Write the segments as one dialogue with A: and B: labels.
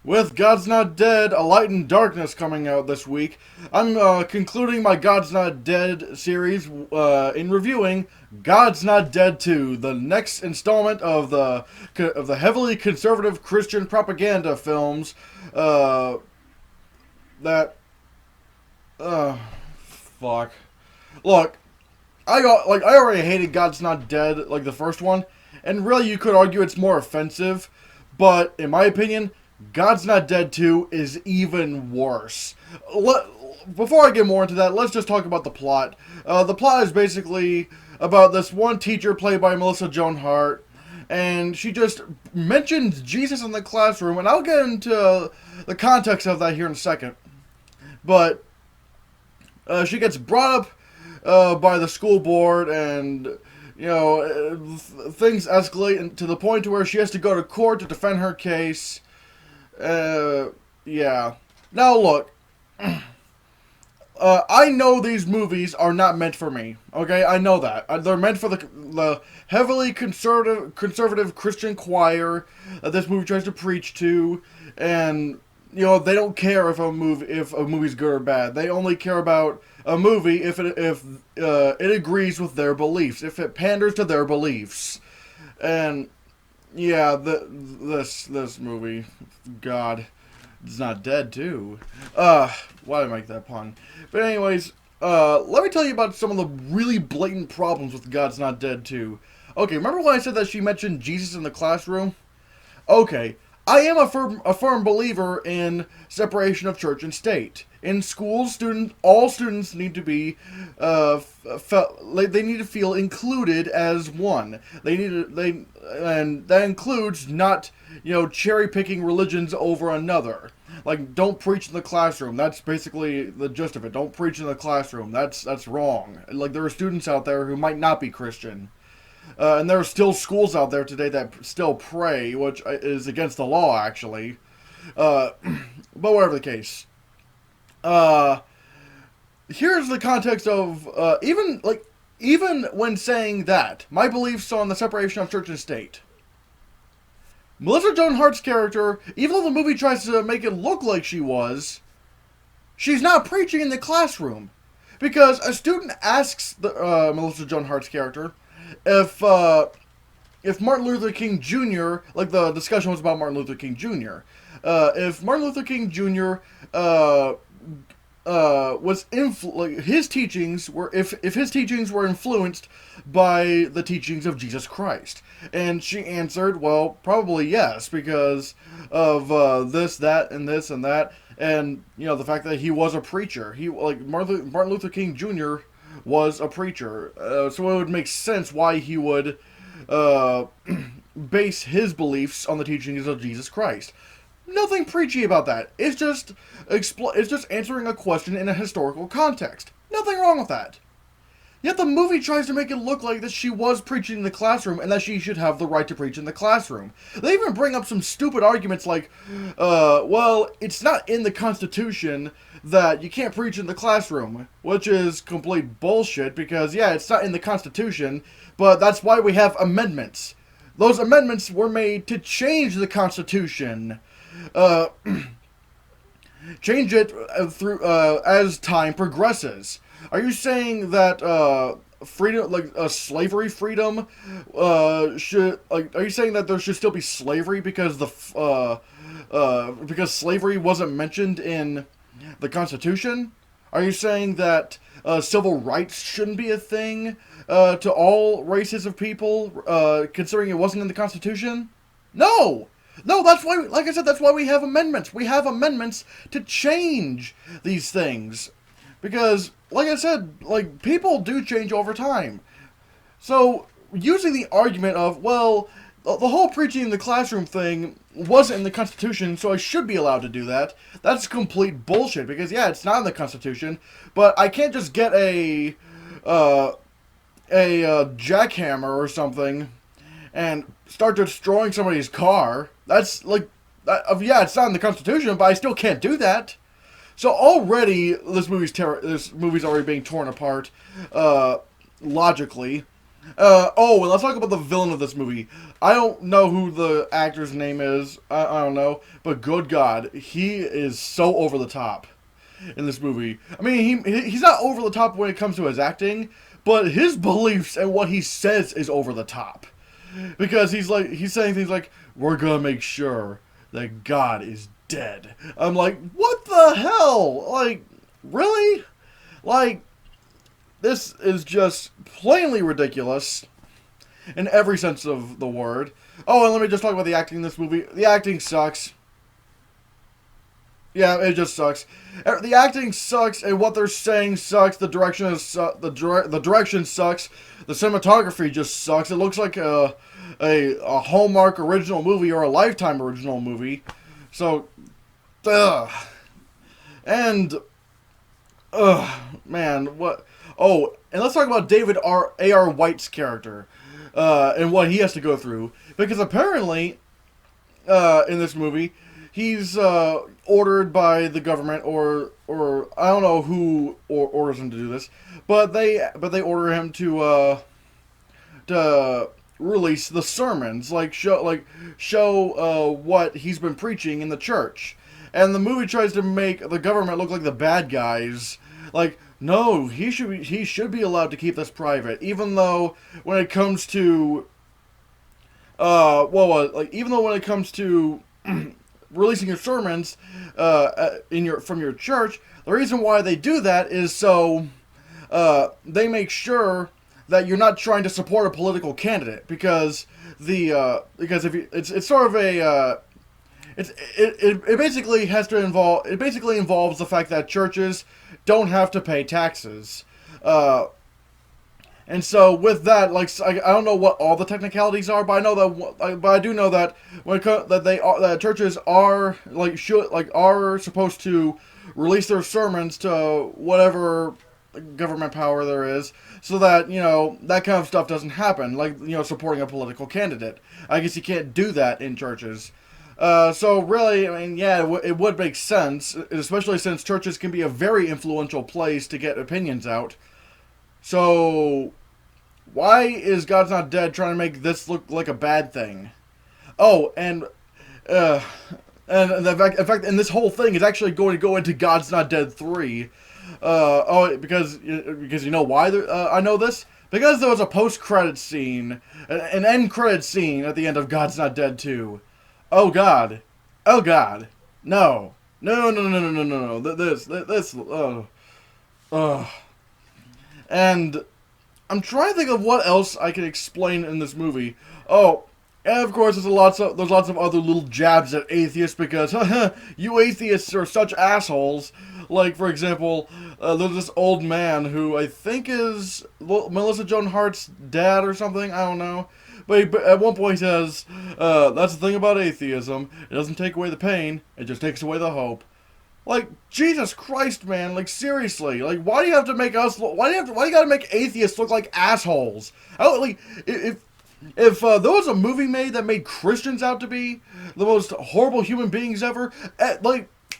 A: With God's Not Dead, A Light in Darkness coming out this week, I'm concluding my God's Not Dead series in reviewing God's Not Dead 2, the next installment of the heavily conservative Christian propaganda films that fuck. Look, I already hated God's Not Dead, like the first one, and really you could argue it's more offensive, but in my opinion, God's Not Dead 2 is even worse. Before I get more into that, let's just talk about the plot. The plot is basically about this one teacher played by Melissa Joan Hart, and she just mentioned Jesus in the classroom, and I'll get into the context of that here in a second. But she gets brought up by the school board, and things escalate to the point to where she has to go to court to defend her case. Yeah. Now look, I know these movies are not meant for me. Okay, I know that they're meant for the heavily conservative Christian choir that this movie tries to preach to, and they don't care if a movie's good or bad. They only care about a movie if it agrees with their beliefs, if it panders to their beliefs, and. Yeah, this movie, God, is not dead too. Why did I make that pun? But anyways, let me tell you about some of the really blatant problems with God's Not Dead 2. Okay, remember when I said that she mentioned Jesus in the classroom? Okay, I am a firm believer in separation of church and state. In schools, all students need to be, they need to feel included as one. And that includes not, cherry picking religions over another. Like, don't preach in the classroom. That's basically the gist of it. Don't preach in the classroom. That's wrong. Like, there are students out there who might not be Christian. And there are still schools out there today that still pray, which is against the law, actually. But whatever the case. Here's the context of, even when saying that, my beliefs on the separation of church and state. Melissa Joan Hart's character, even though the movie tries to make it look like she's not preaching in the classroom. Because a student asks Melissa Joan Hart's character if Martin Luther King Jr., like the discussion was about Martin Luther King Jr., if Martin Luther King Jr., his teachings were, if his teachings were influenced by the teachings of Jesus Christ. And she answered, well, probably yes, because of this, that, and this, and that, and, the fact that he was a preacher. Martin Luther King Jr. was a preacher, so it would make sense why he would base his beliefs on the teachings of Jesus Christ. Nothing preachy about that. It's just answering a question in a historical context. Nothing wrong with that. Yet the movie tries to make it look like that she was preaching in the classroom and that she should have the right to preach in the classroom. They even bring up some stupid arguments like, well, it's not in the Constitution that you can't preach in the classroom, which is complete bullshit because, yeah, it's not in the Constitution, but that's why we have amendments. Those amendments were made to change the Constitution. Change it through as time progresses. Are you saying that freedom, like slavery freedom, should are you saying that there should still be slavery because because slavery wasn't mentioned in the Constitution? Are you saying that civil rights shouldn't be a thing to all races of people, considering it wasn't in the Constitution? No! No, that's why, like I said, that's why we have amendments. We have amendments to change these things. Because, like I said, people do change over time. So, using the argument of, well, the whole preaching in the classroom thing wasn't in the Constitution, so I should be allowed to do that, that's complete bullshit. Because, yeah, it's not in the Constitution, but I can't just get a jackhammer or something and start destroying somebody's car. That's yeah, it's not in the Constitution, but I still can't do that. So already, this movie's already being torn apart, logically. And let's talk about the villain of this movie. I don't know who the actor's name is. I don't know. But good God, he is so over the top in this movie. I mean, he's not over the top when it comes to his acting, but his beliefs and what he says is over the top. Because he's saying things like, "We're gonna make sure that God is dead." I'm like, what the hell? Like, really? Like, this is just plainly ridiculous in every sense of the word. Oh, and let me just talk about the acting in this movie. The acting sucks. Yeah, it just sucks. The acting sucks, and what they're saying sucks. The direction is the direction sucks. The cinematography just sucks. It looks like a Hallmark original movie or a Lifetime original movie. So, ugh. And, man, what? Oh, and let's talk about David A.R. White's character, and what he has to go through. Because apparently, in this movie, he's ordered by the government, or I don't know who orders him to do this, but they order him to release the sermons, show what he's been preaching in the church. And the movie tries to make the government look like the bad guys. Like, no, he should be allowed to keep this private, even though when it comes to even though when it comes to releasing your sermons from your church, the reason why they do that is so they make sure that you're not trying to support a political candidate, because if you, it's sort of a it basically has to involve, it basically involves the fact that churches don't have to pay taxes. And so with that, like, I don't know what all the technicalities are, but I know that, but I do know that that churches are are supposed to release their sermons to whatever government power there is, so that, that kind of stuff doesn't happen, like, supporting a political candidate. I guess you can't do that in churches. So really, I mean, yeah, it would make sense, especially since churches can be a very influential place to get opinions out. So, why is God's Not Dead trying to make this look like a bad thing? Oh, and in fact, and this whole thing is actually going to go into God's Not Dead 3. Because you know why I know this? Because there was a post-credit scene, an end-credit scene at the end of God's Not Dead 2. Oh God. Oh God. No. No. This. And I'm trying to think of what else I can explain in this movie. Oh, and of course there's lots of other little jabs at atheists, because you atheists are such assholes. Like, for example, there's this old man who I think is Melissa Joan Hart's dad or something. I don't know. But at one point he says, that's the thing about atheism. It doesn't take away the pain. It just takes away the hope. Like, Jesus Christ, man. Like, seriously. Like, why do you have to make us look... Why do you gotta make atheists look like assholes? If there was a movie made that made Christians out to be the most horrible human beings ever,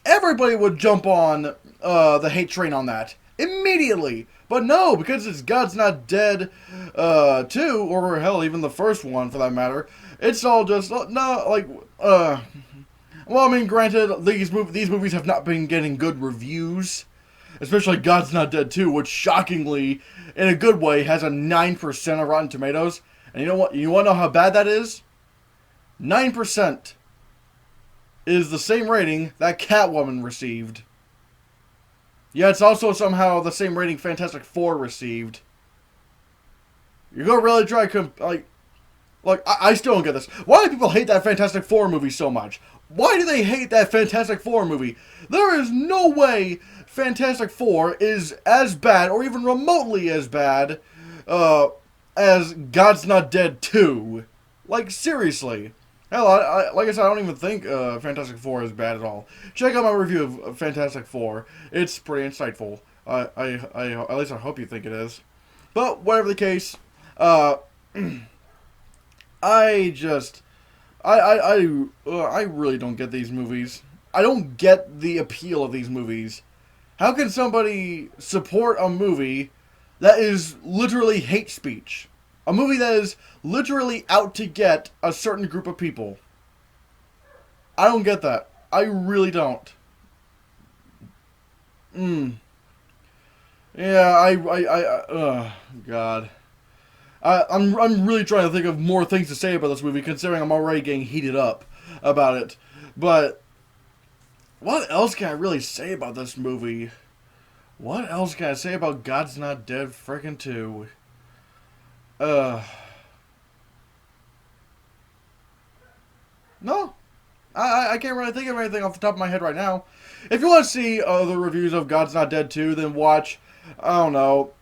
A: everybody would jump on the hate train on that. Immediately. But no, because it's God's Not Dead 2, or hell, even the first one for that matter, it's all just, well, I mean, granted, these movies have not been getting good reviews, especially God's Not Dead 2, which shockingly, in a good way, has a 9% of Rotten Tomatoes. And you know what? You want to know how bad that is? 9% is the same rating that Catwoman received. Yeah, it's also somehow the same rating Fantastic Four received. You're gonna really try I still don't get this. Why do people hate that Fantastic Four movie so much? Why do they hate that Fantastic Four movie? There is no way Fantastic Four is as bad, or even remotely as bad, as God's Not Dead 2. Like, seriously. Hell, like I said, I don't even think Fantastic Four is bad at all. Check out my review of Fantastic Four. It's pretty insightful. At least I hope you think it is. But, whatever the case, I really don't get these movies. I don't get the appeal of these movies. How can somebody support a movie that is literally hate speech? A movie that is literally out to get a certain group of people. I don't get that. I really don't. Yeah, God. I'm really trying to think of more things to say about this movie, considering I'm already getting heated up about it. But what else can I really say about this movie? What else can I say about God's Not Dead frickin' 2? No. I can't really think of anything off the top of my head right now. If you want to see other reviews of God's Not Dead 2, then watch, I don't know,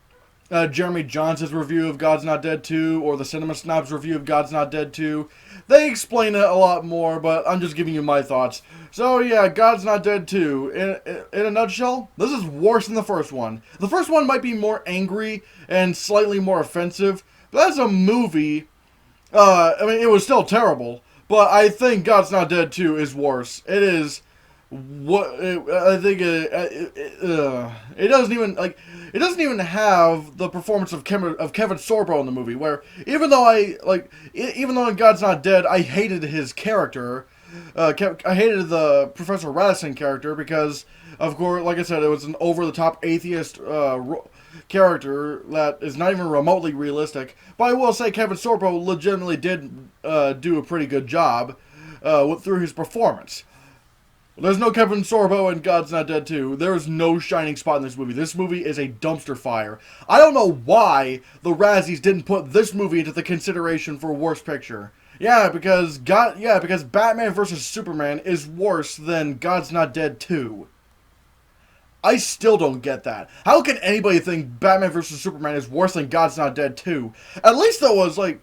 A: Jeremy Johnson's review of God's Not Dead 2, or the Cinema Snob's review of God's Not Dead 2. They explain it a lot more, but I'm just giving you my thoughts. So yeah, God's Not Dead 2. In a nutshell, this is worse than the first one. The first one might be more angry and slightly more offensive, but that's a movie. I mean, it was still terrible, but I think God's Not Dead 2 is worse. It is... I think it doesn't even have the performance of Kevin Sorbo in the movie. Where even though in God's Not Dead I hated his character, I hated the Professor Radisson character because, of course, like I said, it was an over the top atheist character that is not even remotely realistic. But I will say Kevin Sorbo legitimately did do a pretty good job through his performance. There's no Kevin Sorbo in God's Not Dead 2. There is no shining spot in this movie. This movie is a dumpster fire. I don't know why the Razzies didn't put this movie into the consideration for Worst Picture. Because Batman vs. Superman is worse than God's Not Dead 2. I still don't get that. How can anybody think Batman vs. Superman is worse than God's Not Dead 2? At least there was, I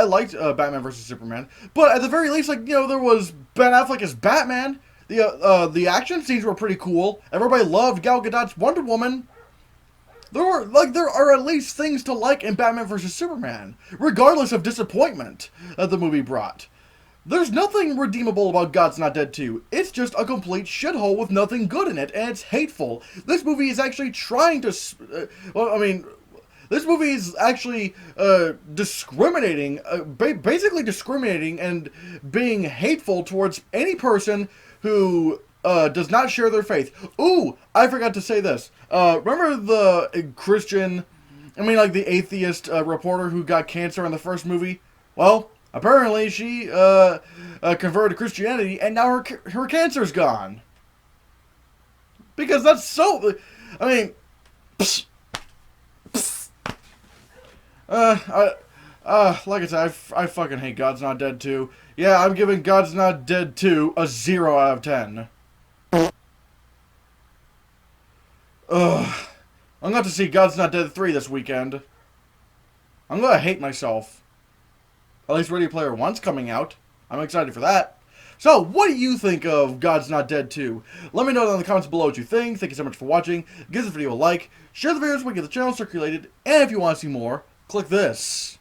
A: liked Batman vs. Superman, but at the very least, there was Ben Affleck as Batman. The action scenes were pretty cool. Everybody loved Gal Gadot's Wonder Woman. There are at least things to like in Batman vs. Superman, regardless of disappointment that the movie brought. There's nothing redeemable about God's Not Dead 2. It's just a complete shithole with nothing good in it, and it's hateful. This movie is actually trying to... this movie is actually discriminating, basically discriminating and being hateful towards any person who does not share their faith. Ooh, I forgot to say this. Remember the the atheist reporter who got cancer in the first movie? Well, apparently she converted to Christianity, and now her cancer's gone. Because that's so... like I said, I fucking hate God's Not Dead 2. Yeah, I'm giving God's Not Dead 2 a 0 out of 10. Ugh. I'm going to see God's Not Dead 3 this weekend. I'm going to hate myself. At least Ready Player One's coming out. I'm excited for that. So, what do you think of God's Not Dead 2? Let me know down in the comments below what you think. Thank you so much for watching. Give this video a like. Share the videos when you get the channel circulated. And if you want to see more, click this.